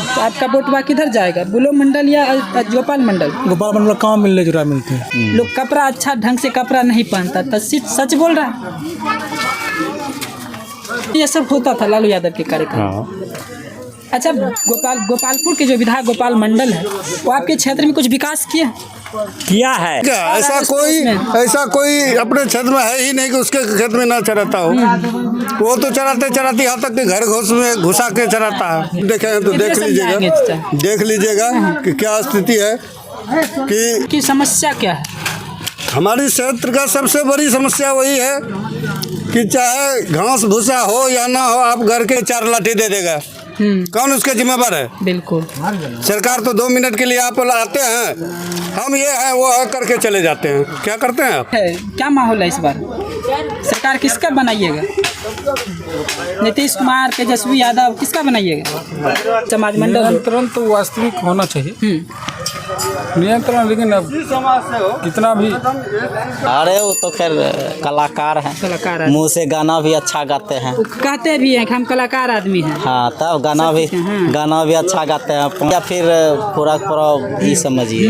तो आपका वोट किधर जाएगा, बुलो मंडल या गोपाल मंडल? गोपाल मंडल काम मिलने जुरा मिलते हैं। लोग कपड़ा अच्छा ढंग से कपड़ा नहीं पहनता, तो सच बोल रहा है। ये सब होता था लालू यादव के कार्यकाल। अच्छा, गोपालपुर के जो विधायक गोपाल मंडल है, वो आपके क्षेत्र में कुछ विकास किया है? क्या ऐसा कोई अपने क्षेत्र में है ही नहीं कि उसके खेत में ना चराता हो। वो तो चराते यहाँ तक कि घर घुसा के चराता है। देखे हैं तो देख लीजिएगा कि क्या स्थिति है कि समस्या क्या है। हमारी क्षेत्र का सबसे बड़ी समस्या वही है कि चाहे घास भूसा हो या ना हो, आप घर के 4 लाठी दे देगा, कौन उसके जिम्मेदार है? बिल्कुल। सरकार तो 2 मिनट के लिए आप आते हैं, हम ये है वो है करके चले जाते हैं। क्या करते हैं आप? क्या माहौल है इस बार? सरकार किसका बनाइएगा? नीतीश कुमार, तेजस्वी यादव, किसका बनाइएगा? समाज मंडल नियंत्रण तो वास्तविक होना चाहिए नियंत्रण, लेकिन अब कितना भी। अरे वो तो खैर कलाकार हैं, मुंह से गाना भी अच्छा गाते हैं, कहते भी हैं कि हम कलाकार आदमी हैं। हाँ, तब गाना भी अच्छा गाते हैं, या फिर पूरा ही समझिए।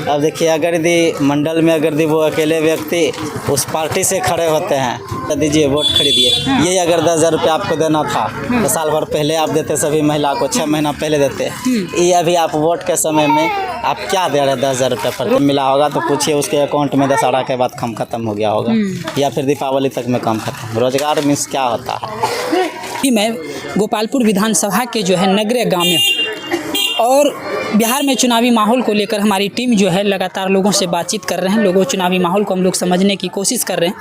अब देखिए, अगर यदि मंडल में वो अकेले व्यक्ति उस पार्टी से खड़े होते हैं, तो दीजिए वोट खरीदिए। ये अगर 10,000 रुपये आपको देना था तो साल भर पहले आप देते, सभी महिला को 6 महीना पहले देते। ये अभी आप वोट के समय में आप क्या दे रहे? 10,000 रुपये पर मिला होगा तो पूछिए उसके अकाउंट में दशहरा के बाद काम खत्म हो गया होगा, या फिर दीपावली तक में काम खत्म। रोजगार मीन्स क्या होता है? मैं गोपालपुर विधानसभा के जो है नगरीय गाँव में हूँ, और बिहार में चुनावी माहौल को लेकर हमारी टीम जो है लगातार लोगों से बातचीत कर रहे हैं। चुनावी माहौल को हम लोग समझने की कोशिश कर रहे हैं।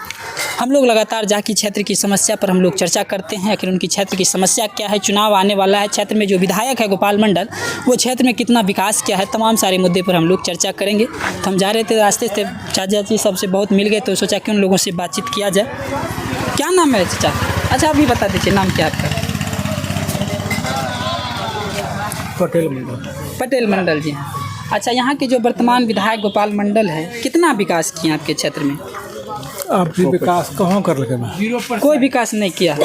हम लोग लगातार जाके क्षेत्र की समस्या पर हम लोग चर्चा करते हैं, आखिर उनकी क्षेत्र की समस्या क्या है, चुनाव आने वाला है, क्षेत्र में जो विधायक है गोपाल मंडल, वो क्षेत्र में कितना विकास किया है, तमाम सारे मुद्दे पर हम लोग चर्चा करेंगे। तो हम जा रहे थे, रास्ते से चाचा जी सबसे बहुत मिल गए, तो सोचा कि उन लोगों से बातचीत किया जाए। क्या नाम है चाचा? अच्छा, अभी बता दीजिए नाम क्या आपका? पटेल मंडल जी। अच्छा, यहाँ के जो वर्तमान विधायक गोपाल मंडल है, कितना विकास किए आपके क्षेत्र में? आप भी विकास कहाँ कर लगे? कोई विकास नहीं किया।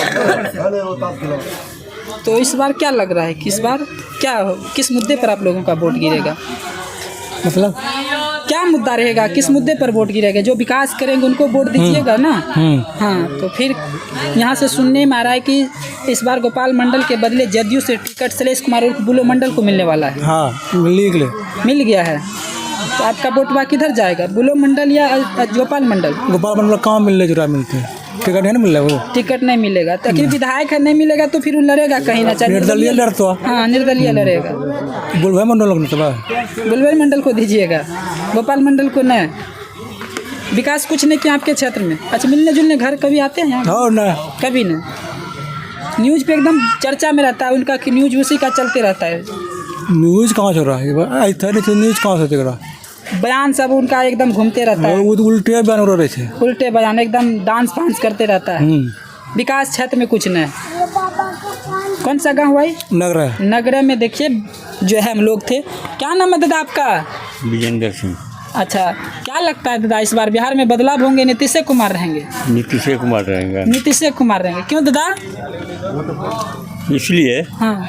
तो इस बार क्या लग रहा है कि इस बार किस मुद्दे पर आप लोगों का वोट गिरेगा? मतलब क्या मुद्दा रहेगा, किस मुद्दे पर वोट गिरेगा? जो विकास करेंगे उनको वोट दीजिएगा ना। हाँ, तो फिर यहाँ से सुनने में आ रहा है कि इस बार गोपाल मंडल के बदले जदयू से टिकट शैलेश कुमार और बुलो मंडल को मिलने वाला है। हाँ, मिल गया है। तो आपका वोट किधर जाएगा, बुलो मंडल या गोपाल मंडल? गोपाल मंडल काम मिलने जुरा मिलते हैं, टिकट नहीं मिल रहा, वो टिकट नहीं मिलेगा। तो फिर विधायक है, नहीं मिलेगा तो फिर वो लड़ेगा कहीं ना, चाहे निर्दलीय लड़ता। हाँ, निर्दलीय लड़ेगा। बुलवाई मंडल को दीजिएगा, गोपाल मंडल को नहीं। विकास कुछ नहीं किया आपके क्षेत्र में। अच्छा, मिलने जुलने घर कभी आते हैं यहाँ? ना, कभी नहीं। न्यूज़ पे एकदम चर्चा में रहता है उनका कि न्यूज़ उसी का चलते रहता है। न्यूज़ कहाँ से हो रहा है? न्यूज़ कहाँ से चल रहा है? बयान सब उनका एकदम घूमते रहता है। वो तो उल्टे बयान हो रहे थे, उल्टे बयान, एकदम डांस फांस करते रहता है। विकास क्षेत्र में कुछ नहीं। कौन सा गाँव भाई? नगरा में देखिए जो है हम लोग थे। क्या नाम है दादा आपका? विजेंद्र सिंह। अच्छा, क्या लगता है दादा, इस बार बिहार में बदलाव होंगे, नीतीश कुमार रहेंगे? नीतीश कुमार रहेंगे। नीतीश कुमार रहेंगे। क्यों दादा? इसलिए हाँ,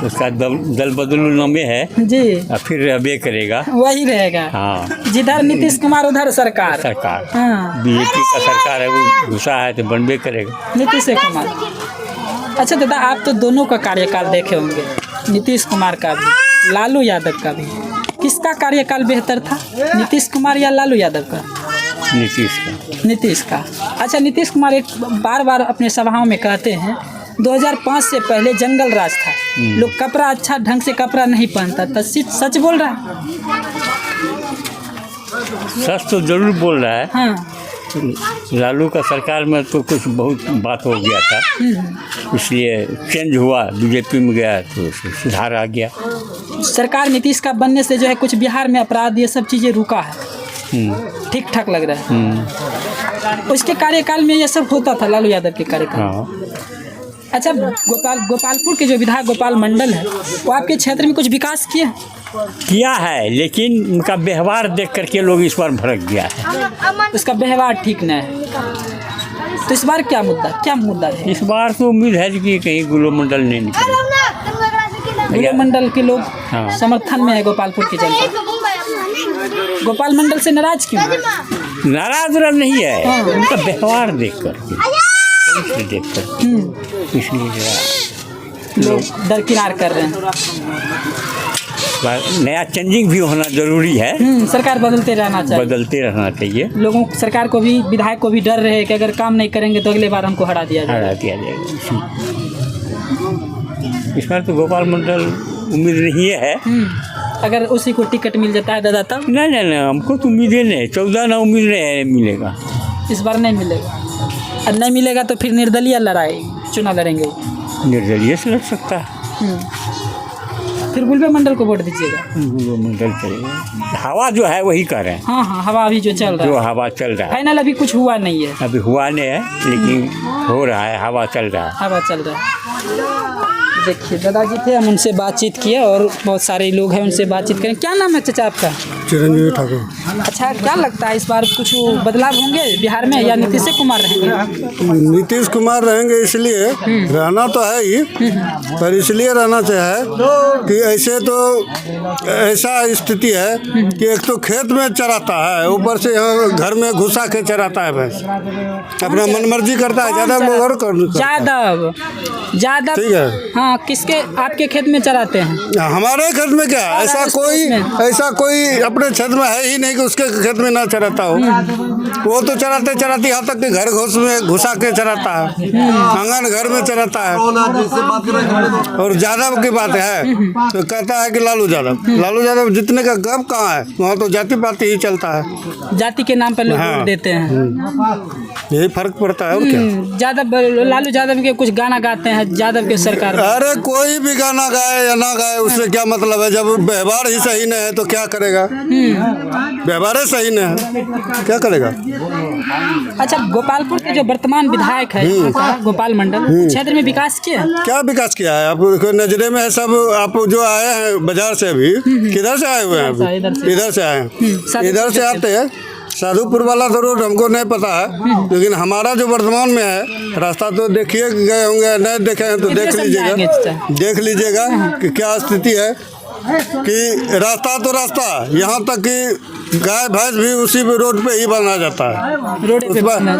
उसका दल बदलू में है जी, फिर रहबे करेगा, वही रहेगा। हाँ, जिधर नीतीश कुमार उधर सरकार। हाँ, बीजेपी का सरकार है, वो घुसा है तो बनबे करेगा नीतीश कुमार। अच्छा दादा, आप तो दोनों का कार्यकाल देखे होंगे, नीतीश कुमार का भी, लालू यादव का भी। किसका कार्यकाल बेहतर था, नीतीश कुमार या लालू यादव का? नीतीश का। अच्छा, नीतीश कुमार एक बार अपने सभाओं में कहते हैं 2005 से पहले जंगल राज था, लोग कपड़ा अच्छा ढंग से कपड़ा नहीं पहनता था। सच बोल रहा है? सच तो जरूर बोल रहा है। हाँ, लालू का सरकार में तो कुछ बहुत बात हो गया था, इसलिए चेंज हुआ, बीजेपी में गया तो सुधार आ गया। सरकार नीतीश का बनने से जो है कुछ बिहार में अपराध ये सब चीज़ें रुका है, ठीक ठाक लग रहा है। उसके कार्यकाल में ये सब होता था, लालू यादव के कार्यकाल। हाँ। अच्छा, गोपालपुर के जो विधायक गोपाल मंडल है, वो आपके क्षेत्र में कुछ विकास किया है, लेकिन उनका व्यवहार देख करके लोग इस बार भड़क गया है। उसका व्यवहार ठीक नहीं है। तो इस बार क्या मुद्दा है? इस बार तो उम्मीद है कि कहीं गुलो मंडल नहीं निकले। बुलबुल मंडल के लोग हाँ। समर्थन में है गोपालपुर की जनता। गोपाल मंडल से नाराज क्यों है? नाराज नहीं है, उनका व्यवहार देख कर देख कर इसलिए जरा लोग दरकिनार कर रहे हैं। नया चेंजिंग भी होना जरूरी है, सरकार बदलते रहना चाहिए, बदलते रहना चाहिए। लोगों सरकार को भी, विधायक को भी डर रहे कि अगर काम नहीं करेंगे तो अगले बार हमको हरा दिया जाएगा। हरा दिया जाएगा। इस बार तो गोपाल मंडल उम्मीद नहीं है। अगर उसी को टिकट मिल जाता है दादा तब? नहीं, हमको तो उम्मीदें नहीं, 14 ना उम्मीद नहीं मिलेगा। इस बार नहीं मिलेगा, और नहीं मिलेगा तो फिर निर्दलीय लड़ाई चुनाव लड़ेंगे। निर्दलीय से लड़ सकता है, फिर बुलबुल मंडल को वोट दीजिएगा। बुलबुल मंडल चलेगा। हवा जो है वही कर रहे हैं, हाँ, हवा अभी जो चल जो रहा है, हवा चल रहा है। फाइनल अभी कुछ हुआ नहीं है, अभी हुआ नहीं है, लेकिन हो रहा है, हवा चल रहा है। हवा चल रहा है। देखिए दादाजी थे, हम उनसे बातचीत किए और बहुत सारे लोग हैं उनसे बातचीत करें। क्या नाम है चाचा आपका? चिरंजीवी ठाकुर। अच्छा, क्या लगता है इस बार कुछ बदलाव होंगे बिहार में या नीतीश कुमार रहेंगे? नीतीश कुमार रहेंगे, इसलिए रहना तो है ही, पर इसलिए रहना चाहिए कि ऐसे तो ऐसा स्थिति है कि एक तो खेत में चराता है, ऊपर से यहाँ घर में घुसा के चराता है भैंस, अपना मनमर्जी करता है। यादव ठीक है। हाँ, किसके आपके खेत में चराते हैं? हमारे खेत में क्या, ऐसा कोई अपने क्षेत्र में है ही नहीं कि उसके खेत में ना चराता हो। वो तो चराते यहाँ तक कि घर घुसा के चराता है, आंगन घर में चराता है। और यादव की बात है तो कहता है कि लालू यादव जितने का गप कहाँ है, वहाँ तो जाति पाति ही चलता है, जाति के नाम पर लोग वोट देते हैं। यही फर्क पड़ता है। और क्या लालू यादव के कुछ गाना गाते हैं यादव के सरकार में। अरे कोई भी गाना गाए या ना गाए उससे क्या मतलब है, जब व्यवहार ही सही नहीं है तो क्या करेगा। व्यवहार ही सही नहीं है, क्या करेगा। अच्छा, गोपालपुर के जो वर्तमान विधायक है गोपाल मंडल, क्षेत्र में विकास किया? क्या विकास किया है आपको नजरे में है सब? आप जो आए हैं बाजार से, अभी किधर से आए हुए हैं? इधर से आए हैं। इधर से आते हैं, साधुपुर वाला तो रोड हमको नहीं पता है, लेकिन हमारा जो वर्तमान में है रास्ता तो देखिए गए होंगे, नहीं देखे हैं तो देख लीजिएगा कि क्या स्थिति है। कि रास्ता तो रास्ता, यहाँ तक कि गाय भैंस भी उसी रोड पे ही बना जाता है,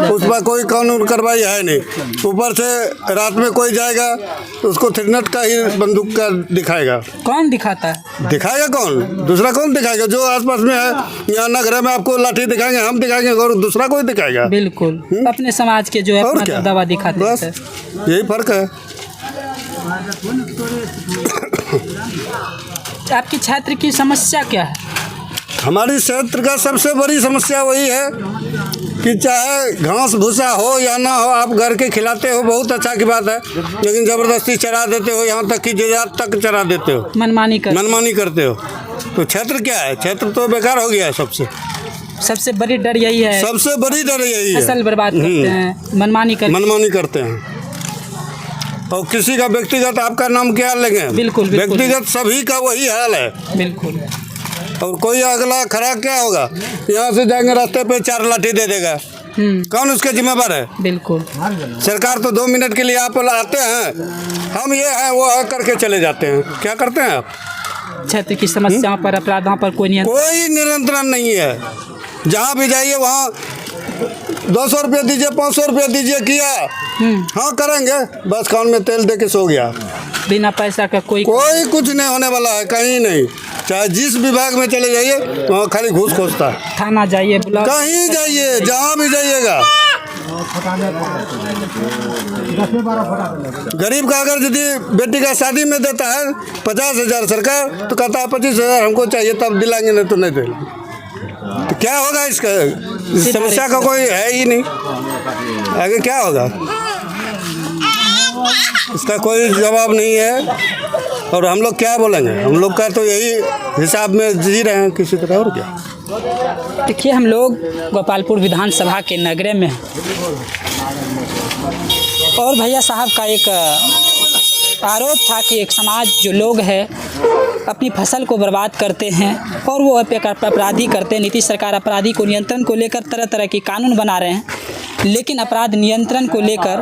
उस पर कोई कानून कार्रवाई है नहीं। ऊपर से रात में कोई जाएगा तो उसको थिरनट का ही बंदूक का दिखाएगा। कौन दिखाता है? दिखाएगा कौन, दूसरा कौन दिखाएगा? जो आसपास में है, यहाँ नगर में आपको लाठी दिखाएंगे, हम दिखाएंगे, और दूसरा कोई दिखाएगा? बिल्कुल, अपने समाज के जो है अपना दवा दिखाते हैं। बस यही फर्क है। आपकी क्षेत्र की समस्या क्या है? हमारी क्षेत्र का सबसे बड़ी समस्या वही है कि चाहे घास भूसा हो या ना हो, आप घर के खिलाते हो, बहुत अच्छा की बात है, लेकिन ज़बरदस्ती चरा देते हो, यहाँ तक कि जजात तक चरा देते हो, मनमानी करते हो। तो क्षेत्र क्या है? क्षेत्र तो बेकार हो गया है। सबसे बड़ी डर यही है, सबसे बड़ी डर यही है, फसल बर्बाद करते हैं, मनमानी करते हैं। और किसी का व्यक्तिगत आपका नाम क्या लेंगे? बिल्कुल, व्यक्तिगत सभी का वही हाल है। बिल्कुल। और कोई अगला खड़ा क्या होगा, यहाँ से जाएंगे रास्ते पे 4 लाठी दे देगा, कौन उसके जिम्मेदार है? बिल्कुल। सरकार तो 2 मिनट के लिए आप आते हैं, हम ये है वो है करके चले जाते हैं। क्या करते हैं आप? क्षेत्र की समस्याओं पर, अपराधों पर कोई नियंत्रण नहीं है। जहाँ भी जाइए वहाँ 200 रुपये दीजिए, 500 रुपये दीजिए, किया हाँ करेंगे, बस कान में तेल दे के सो गया। बिना पैसा का कोई कुछ नहीं होने वाला है, कहीं नहीं। चाहे जिस विभाग में चले जाइए वहाँ खाली घूस खोजता है। थाना जाइए, कहीं जाइए, जहाँ भी जाइएगा। गरीब का अगर यदि बेटी का शादी में देता है 50,000 सरकार, तो कहता है 25,000 हमको चाहिए, तब दिलाएंगे, नहीं तो नहीं देंगे। तो क्या होगा? इसका समस्या का कोई है ही नहीं, आगे क्या होगा इसका कोई जवाब नहीं है। और हम लोग क्या बोलेंगे? हम लोग का तो यही हिसाब में जी रहे हैं किसी तरह, और क्या। देखिए, हम लोग गोपालपुर विधानसभा के नगरे में, और भैया साहब का एक आरोप था कि एक समाज जो लोग हैं अपनी फसल को बर्बाद करते हैं और वो अपराधी करते हैं। नीतीश सरकार अपराधी को नियंत्रण को लेकर तरह तरह के कानून बना रहे हैं। लेकिन अपराध नियंत्रण को लेकर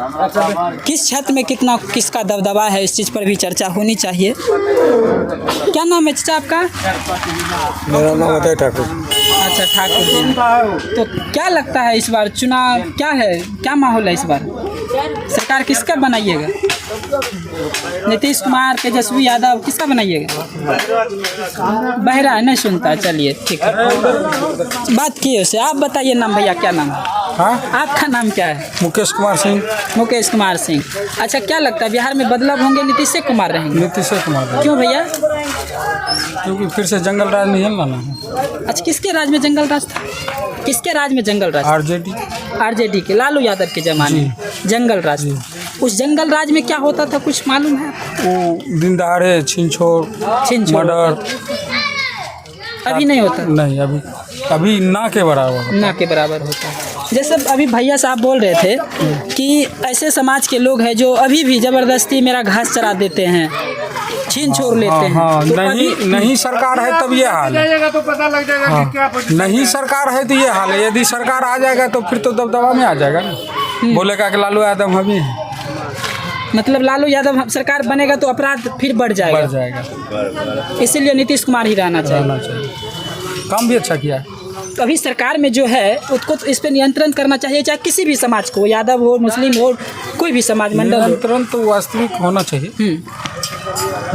किस क्षेत्र में कितना किसका दबदबा है, इस चीज़ पर भी चर्चा होनी चाहिए। क्या नाम है चाचा आपका? मेरा नाम अजय ठाकुर। अच्छा, ठाकुर जी। तो क्या लगता है इस बार चुनाव क्या है, क्या माहौल है इस बार? सरकार किसका बनाइएगा? नीतीश कुमार, तेजस्वी यादव, किसका बनाइएगा? बहरा है, नहीं सुनता। चलिए ठीक है, बात किए उससे। आप बताइए नाम भैया, क्या नाम है? हाँ, आपका नाम क्या है? मुकेश कुमार सिंह। मुकेश कुमार सिंह। अच्छा, क्या लगता है बिहार में बदलाव होंगे, नीतीश कुमार रहेंगे? नीतीश कुमार। क्यों भैया? क्योंकि फिर से जंगल राज नहीं है लाना है। अच्छा, किसके राज में जंगल राज था? किसके राज में जंगल राज? आरजेडी के, लालू यादव के जमाने में जंगल राज था। उस जंगल राज में क्या होता था, कुछ मालूम है? वो दिन दहाड़े छीन छोड़, मर्डर। अभी नहीं होता? नहीं, अभी ना के बराबर होता है। जैसे अभी भैया साहब बोल रहे थे कि ऐसे समाज के लोग हैं जो अभी भी ज़बरदस्ती मेरा घास चरा देते हैं, छीन छोड़ लेते हैं। हाँ, तो नहीं सरकार है तब ये हाल है। तो पता लग जाएगा कि क्या नहीं सरकार है तो ये हाल है। यदि सरकार आ जाएगा तो फिर तो दबदबा में आ जाएगा ना। बोलेगा कि लालू यादव हम ही हैं। मतलब लालू यादव सरकार बनेगा तो अपराध फिर बढ़ जाएगा। इसीलिए नीतीश कुमार ही रहना चाहिए। काम भी अच्छा किया है। तो अभी सरकार में जो है उसको तो इस पर नियंत्रण करना चाहिए, चाहे किसी भी समाज को, यादव हो, मुस्लिम हो, कोई भी समाज मंडल हो। नियंत्रण तो वास्तविक होना चाहिए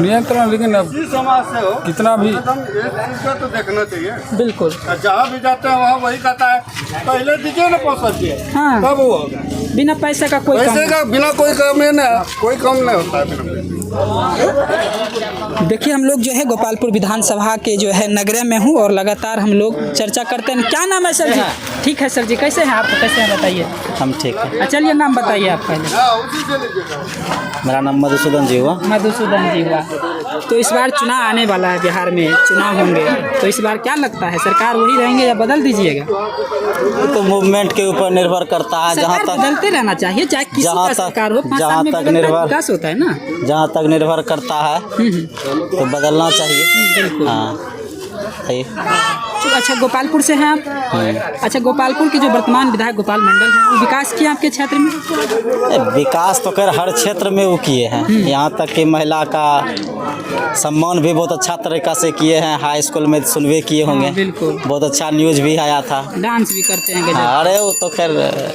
नियंत्रण, लेकिन अब समाज से हो कितना भी तो देखना चाहिए। बिल्कुल, जहाँ भी जाते हैं वहाँ वही कहता है पहले दीजिए ना 500। हाँ, तब वो होगा। बिना पैसे का कोई पैसे का बिना कोई काम है ना, कोई काम नहीं होता है बिना। देखिए, हम लोग जो है गोपालपुर विधानसभा के जो है नगरे में हूँ और लगातार हम लोग चर्चा करते हैं। क्या नाम है सर जी? ठीक है सर जी, कैसे हैं आप? कैसे हैं बताइए। हम ठीक है। चलिए नाम बताइए आप पहले। मेरा नाम मधुसूदन जी हुआ। मधुसूदन जी हुआ। तो इस बार चुनाव आने वाला है, बिहार में चुनाव होंगे, तो इस बार क्या लगता है सरकार वही रहेंगे या बदल दीजिएगा? तो मूवमेंट के ऊपर निर्भर करता है। जहाँ तक बदलते रहना चाहिए, चाहे किसी का सरकार हो, 5 साल में विकास होता है ना। जहाँ तक निर्भर करता है तो बदलना चाहिए। हाँ, अच्छा, गोपालपुर से हैं आप? अच्छा, गोपालपुर के जो वर्तमान विधायक गोपाल मंडल हैं, वो विकास किए आपके क्षेत्र में? विकास तो खैर हर क्षेत्र में वो किए हैं। यहाँ तक कि महिला का सम्मान भी बहुत अच्छा तरीका से किए हैं। हाई स्कूल में सुनवे किए होंगे। बिल्कुल, बहुत अच्छा न्यूज भी आया था। डांस भी करते हैं। हाँ, अरे वो तो खैर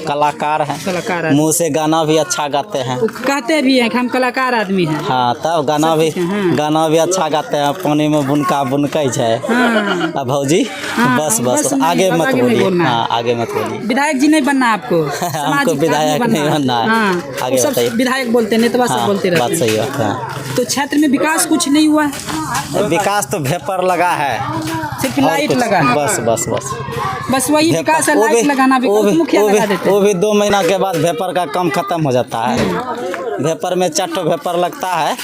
कलाकार हैं, मुँह से गाना भी अच्छा गाते हैं। कहते भी हैं कि हम कलाकार आदमी हैं। हाँ, तब गाना भी अच्छा गाते हैं। पानी में बुनका जाए। अब भौजी बस आगे मत बोलिए। हाँ, आगे मत बोलिए। विधायक जी नहीं बनना आपको? हमको विधायक नहीं बनना है। आगे बताइए। विधायक बोलते हैं, नेता सब बोलते रहते हैं। बात सही है। तो क्षेत्र में विकास कुछ नहीं हुआ है? विकास तो भेपर लगा है, सिर्फ लाइट लगा है। बस वही विकास है, लाइट लगाना। मुखिया लगा देते हैं। वो भी 2 महीना के बाद भेपर का काम खत्म हो जाता है। भेपर में 4 भेपर लगता है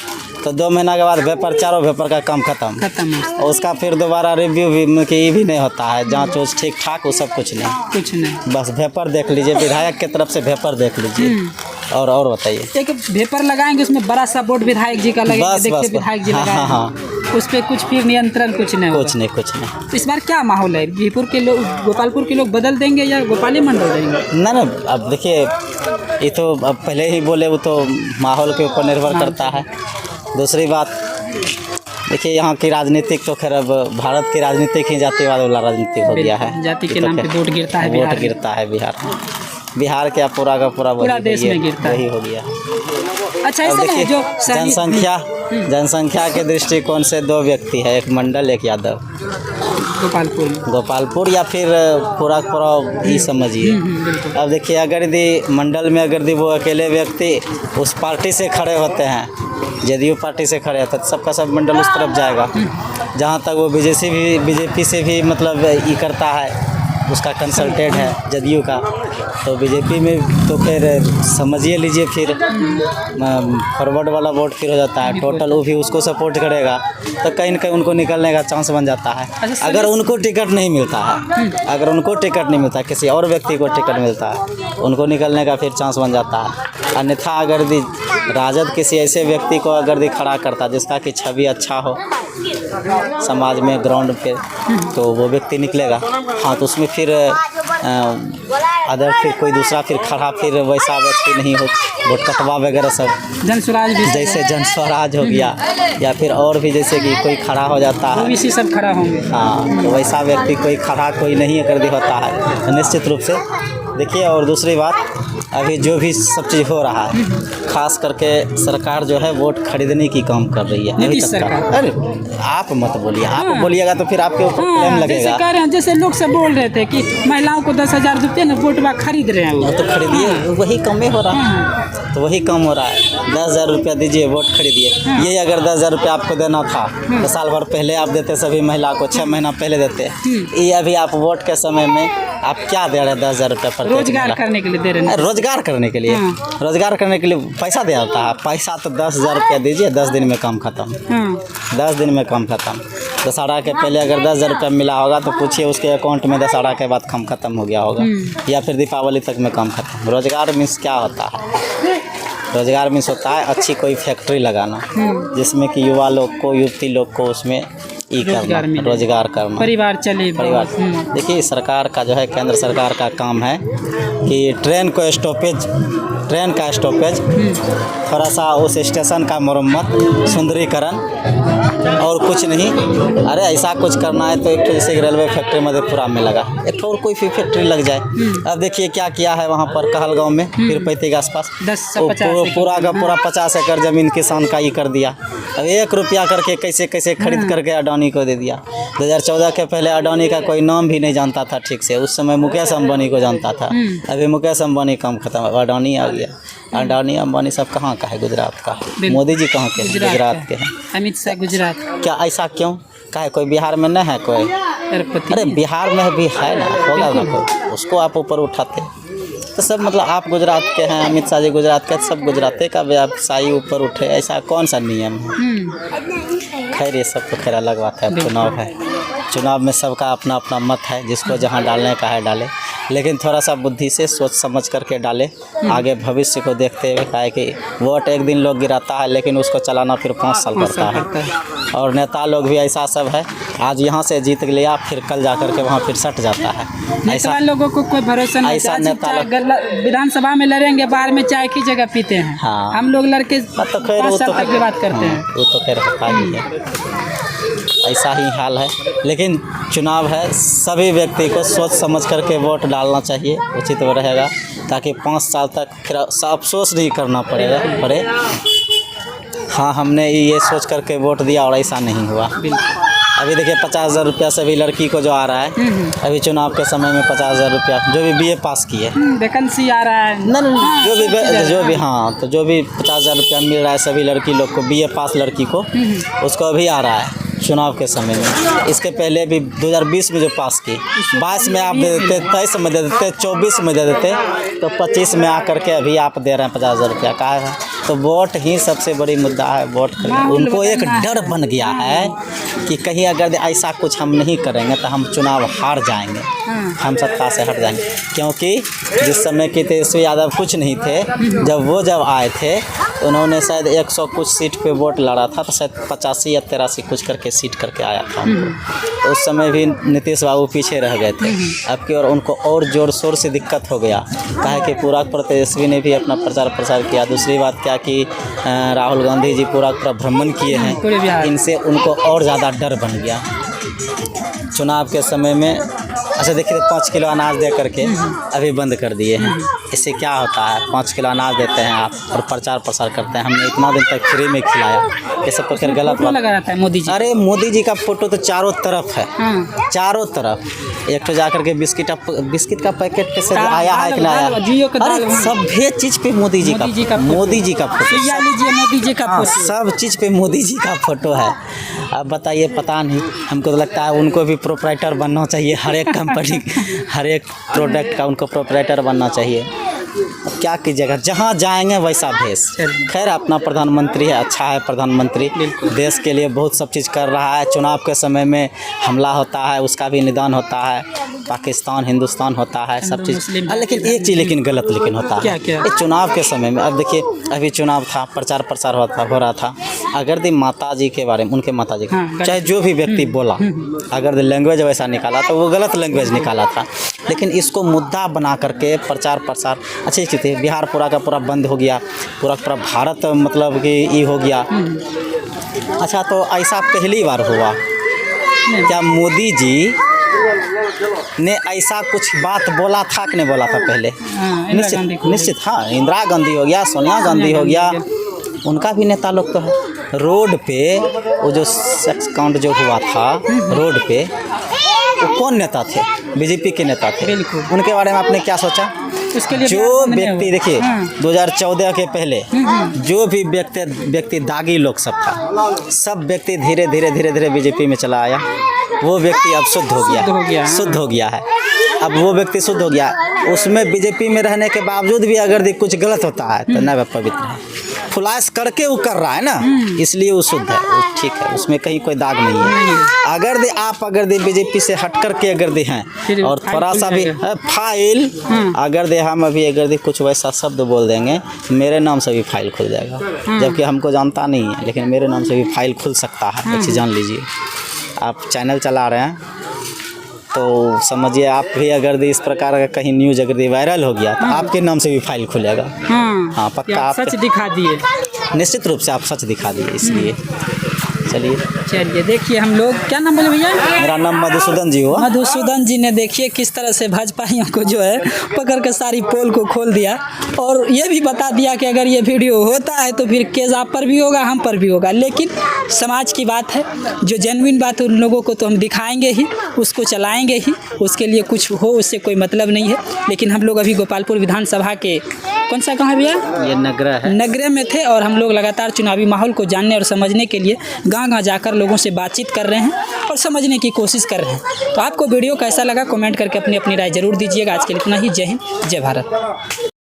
तो 2 महीना के बाद भेपर, 4 भेपर का काम खत्म। और उसका फिर दोबारा रिव्यू भी नहीं होता है। जाँच उच ठीक ठाक, वो सब कुछ नहीं। बस भेपर देख लीजिए, विधायक की तरफ से भेपर देख लीजिए। और बताइए। एक भेपर लगाएंगे, उसमें बड़ा सा बोर्ड विधायक जी का लगेगा। देखते विधायक जी लगाए। हाँ, उस पर कुछ फिर नियंत्रण कुछ नहीं। तो इस बार क्या माहौल है? बीरपुर के लोग, गोपालपुर के लोग बदल देंगे या गोपाली मंडल देंगे? नहीं, अब देखिए, ये तो अब पहले ही बोले, वो तो माहौल के ऊपर निर्भर करता है। दूसरी बात देखिए, यहाँ की राजनीतिक तो खैर अब भारत की राजनीतिक ही जातिवाद वाला राजनीतिक हो गया है। जाति के नाम पे वोट गिरता है बिहार में। बिहार क्या पूरा का पूरा देश में गिरता है। वही हो गया। अच्छा, ऐसा है जो जनसंख्या के दृष्टिकोण से 2 व्यक्ति है, एक मंडल एक यादव। गोपालपुर या फिर पूरा ही समझिए। अब देखिए, अगर यदि मंडल में वो अकेले व्यक्ति उस पार्टी से खड़े होते हैं, जदयू पार्टी से खड़े होते हैं, तो सबका सब मंडल उस तरफ जाएगा। जहाँ तक वो बीजेपी से भी मतलब ये करता है, उसका कंसल्टेंट है जदयू का, तो बीजेपी में तो फिर समझिए लीजिए, फिर फॉरवर्ड वाला वोट फिर हो जाता है। टोटल वो भी उसको सपोर्ट करेगा, तो कहीं न कहीं उनको निकलने का चांस बन जाता है। अगर उनको टिकट नहीं मिलता है, किसी और व्यक्ति को टिकट मिलता है, उनको निकलने का फिर चांस बन जाता है। अन्यथा अगर राजद किसी ऐसे व्यक्ति को अगर खड़ा करता जिसका कि छवि अच्छा हो समाज में, ग्राउंड पे, तो वो व्यक्ति निकलेगा। हाँ, तो उसमें फिर अदर फिर कोई दूसरा फिर खड़ा फिर वैसा व्यक्ति नहीं हो, वोट कटवा वगैरह सब जन स्वराज भी जैसे जन स्वराज हो गया या फिर और भी जैसे कि कोई खड़ा हो जाता है, ओबीसी सब खड़ा होंगे। हाँ, तो वैसा व्यक्ति कोई खड़ा कोई नहीं कर दी होता है, तो निश्चित रूप से देखिए। और दूसरी बात, अभी जो भी सब चीज़ हो रहा है, खास करके सरकार जो है वोट खरीदने की काम कर रही है अभी नीतीश तक का। सरकार। अरे आप मत बोलिए, आप बोलिएगा तो फिर आपके ऊपर क्लेम हाँ, जैसे लगेगा। कह रहे हैं, जैसे लोग सब बोल रहे थे कि महिलाओं को 10,000 रुपये ना वोट बा खरीद रहे हैं वो। तो खरीदिए, वही कम ही हो रहा है, तो वही कम हो रहा है। 10,000 रुपया दीजिए, वोट खरीदिए। ये अगर 10,000 रुपया आपको देना था तो साल भर पहले आप देते, सभी महिला को 6 महीना पहले देते। ये अभी आप वोट के समय में आप क्या दे रहे हैं? 10,000 रुपया प्रत्येक रोजगार महिला। करने के लिए दे रहे हैं। रोजगार करने के लिए, रोजगार करने के लिए पैसा दे आता है। पैसा तो 10,000 रुपया दीजिए, 10 दिन में काम खत्म। हाँ, 10 दिन में काम खत्म। दशहरा के पहले अगर 10,000 रुपया मिला होगा तो पूछिए उसके अकाउंट में दशहरा के बाद काम खत्म हो गया होगा, या फिर दीपावली तक में काम खत्म। रोजगार मीन्स क्या होता है? रोजगार मीन्स होता है अच्छी कोई फैक्ट्री लगाना, जिसमें कि युवा लोग को, युवती लोग को उसमें रोजगार करना, परिवार चले। परिवार। देखिए, सरकार का जो है, केंद्र सरकार का काम है कि ट्रेन का स्टॉपेज थोड़ा सा उस स्टेशन का मरम्मत, सुंदरीकरण और कुछ नहीं। अरे ऐसा कुछ करना है तो एक जैसे रेलवे फैक्ट्री मधेपुरा में लगा, एक और कोई फैक्ट्री लग जाए। अब देखिए क्या किया है वहाँ पर कहलगांव में, तिरुपति के आसपास, पूरा का पूरा 50 एकड़ ज़मीन किसान का ही कर दिया। अब 1 रुपया करके कैसे कैसे खरीद करके अडानी को दे दिया। 2014 के पहले अडानी का कोई नाम भी नहीं जानता था ठीक से, उस समय मुकेश अंबानी को जानता था। अभी मुकेश अंबानी काम खत्म, अडानी आ गया। अडानी अंबानी सब कहाँ का है? गुजरात का। मोदी जी कहाँ के हैं? गुजरात के हैं। अमित शाह गुजरात। क्या ऐसा क्यों? क्या कोई बिहार में नहीं है कोई? अरे बिहार में भी है ना, होगा ना कोई, उसको आप ऊपर उठाते। तो सब मतलब आप गुजरात के हैं, अमित शाह जी गुजरात के, सब गुजराती का व्यवसायी ऊपर उठे, ऐसा कौन सा नियम है? खैर ये सब तो खैर अलग बात है, चुनाव है। चुनाव में सबका अपना अपना मत है, जिसको जहाँ डालने का है डाले, लेकिन थोड़ा सा बुद्धि से सोच समझ करके डाले, आगे भविष्य को देखते हुए। क्या है कि वोट एक दिन लोग गिराता है, लेकिन उसको चलाना फिर 5 साल करता है। और नेता लोग भी ऐसा सब है, आज यहाँ से जीत लिया, फिर कल जा करके वहाँ फिर सट जाता है। ऐसा लोगों को कोई भरोसा नहीं। ऐसा नेता विधानसभा में लड़ेंगे, बाहर में चाय की जगह पीते हैं। हाँ, हम लोग लड़के तो खैर 5 साल तक की बात करते हैं। वो तो खैर होता ही है, ऐसा ही हाल है। लेकिन चुनाव है, सभी व्यक्ति को सोच समझ करके वोट डालना चाहिए, उचित रहेगा, ताकि 5 साल तक फिर अफसोस नहीं करना पड़े। हाँ, हमने ये सोच करके वोट दिया और ऐसा नहीं हुआ। अभी देखिए 50,000 रुपया सभी लड़की को जो आ रहा है अभी चुनाव के समय में, 50,000 रुपया जो भी BA पास की है, वैकेंसी आ रहा है नहीं, तो जो भी 50,000 रुपया मिल रहा है सभी लड़की लोग को, BA पास लड़की को, उसको अभी आ रहा है चुनाव के समय में। इसके पहले भी 2020 में जो पास की, 22 में आप दे देते, 23 में दे देते, 24 में दे देते, तो 25 में आकर के अभी आप दे रहे हैं 50,000 रुपया। का है तो वोट ही सबसे बड़ी मुद्दा है। वोट उनको एक डर बन गया है कि कहीं अगर ऐसा कुछ हम नहीं करेंगे तो हम चुनाव हार जाएंगे, हम सत्ता से हट जाएंगे। क्योंकि जिस समय के तेजस्वी यादव कुछ नहीं थे, जब आए थे उन्होंने शायद 100 कुछ सीट पे वोट लड़ा था, तो शायद 85 या 83 कुछ करके सीट करके आया था उनको। तो उस समय भी नीतीश बाबू पीछे रह गए थे। अब की और उनको और जोर शोर से दिक्कत हो गया, कहा कि पूरा तेजस्वी ने भी अपना प्रचार किया। दूसरी बात क्या कि राहुल गांधी जी पूरा भ्रमण किए हैं, इनसे उनको और ज़्यादा डर बन गया चुनाव के समय में। अच्छा देखिए 5 किलो अनाज दे करके अभी बंद कर दिए हैं। इससे क्या होता है? 5 किलो अनाज देते हैं आप और प्रचार प्रसार करते हैं, हमने इतना दिन तक फ्री में खिलाया, ये सब तो खैर गलत बात लगा रहता है मोदी जी। अरे मोदी जी का फोटो तो चारों तरफ है, चारों तरफ। एक तो जाकर के बिस्किट का पैकेट पे से आया है कि नहीं आया? अरे सभी चीज़ पे मोदी जी का फोटो, मोदी जी का फोटो, सब चीज़ पे मोदी जी का फोटो है। अब बताइए, पता नहीं, हमको तो लगता है उनको भी प्रोप्राइटर बनना चाहिए, हर एक कंपनी हर एक प्रोडक्ट का उनको प्रोप्राइटर बनना चाहिए। क्या कीजिएगा, जहाँ जाएंगे वैसा भेष। खैर अपना प्रधानमंत्री है, अच्छा है प्रधानमंत्री, देश के लिए बहुत सब चीज़ कर रहा है। चुनाव के समय में हमला होता है, उसका भी निदान होता है, पाकिस्तान हिंदुस्तान होता है, सब चीज़। लेकिन एक चीज़ लेकिन गलत लेकिन होता है, चुनाव के समय में। अब देखिए अभी चुनाव था, प्रचार प्रसार हो रहा था, अगर दी माता जी के बारे में, उनके माता जी हाँ, के, चाहे जो भी व्यक्ति बोला, अगर लैंग्वेज वैसा निकाला तो वो गलत लैंग्वेज निकाला था। लेकिन इसको मुद्दा बना करके प्रचार प्रसार अच्छी चीज़ थी। बिहार पूरा का पूरा बंद हो गया, पूरा भारत मतलब कि ये हो गया। अच्छा, तो ऐसा पहली बार हुआ क्या मोदी जी ने ऐसा कुछ बात बोला था कि नहीं बोला था पहले? निश्चित हाँ, इंदिरा गांधी हो गया, सोनिया गांधी हो गया, उनका भी नेता लोग तो है। रोड पे वो जो सेक्स काउंट जो हुआ था रोड पे, वो कौन नेता थे? बीजेपी के नेता थे। उनके बारे में आपने क्या सोचा? उसके लिए जो व्यक्ति देखिए 2014 के पहले जो भी व्यक्ति दागी लोग सब था, सब व्यक्ति धीरे धीरे बीजेपी में चला आया। वो व्यक्ति अब शुद्ध हो गया है। अब वो व्यक्ति शुद्ध हो गया। उसमें बीजेपी में रहने के बावजूद भी अगर कुछ गलत होता है तो न पवित्र है, फुलास करके वो कर रहा है ना, इसलिए वो शुद्ध है, वो ठीक है, उसमें कहीं कोई दाग नहीं है। अगर बीजेपी से हट करके अगर हैं और थोड़ा सा भी फाइल अगर हम अभी अगर कुछ वैसा शब्द बोल देंगे, मेरे नाम से भी फाइल खुल जाएगा। जबकि हमको जानता नहीं है, लेकिन मेरे नाम से भी फाइल खुल सकता है। एक चीज़ जान लीजिए, आप चैनल चला रहे हैं तो समझिए, आप भी अगर इस प्रकार का कहीं न्यूज अगर वायरल हो गया तो आपके नाम से भी फाइल खुलेगा। हाँ, पक्का आप सच दिखा दिए। निश्चित रूप से आप सच दिखा दिए, इसलिए चलिए देखिए, हम लोग क्या नाम बोले भैया? मेरा नाम मधुसूदन जी हुआ। मधुसूदन जी ने देखिए किस तरह से भाजपाइयों को जो है पकड़ के सारी पोल को खोल दिया, और ये भी बता दिया कि अगर ये वीडियो होता है तो फिर केस आप पर भी होगा, हम पर भी होगा। लेकिन समाज की बात है, जो जेन्युइन बात है उन लोगों को तो हम दिखाएंगे ही, उसको चलाएंगे ही, उसके लिए कुछ हो उससे कोई मतलब नहीं है। लेकिन हम लोग अभी गोपालपुर विधानसभा के कौन सा कहाँ भैया? ये नगरा में थे, और हम लोग लगातार चुनावी माहौल को जानने और समझने के लिए गांव-गांव जाकर लोगों से बातचीत कर रहे हैं और समझने की कोशिश कर रहे हैं। तो आपको वीडियो कैसा लगा कमेंट करके अपनी राय जरूर दीजिएगा। आज के लिए इतना ही। जय हिंद, जय भारत।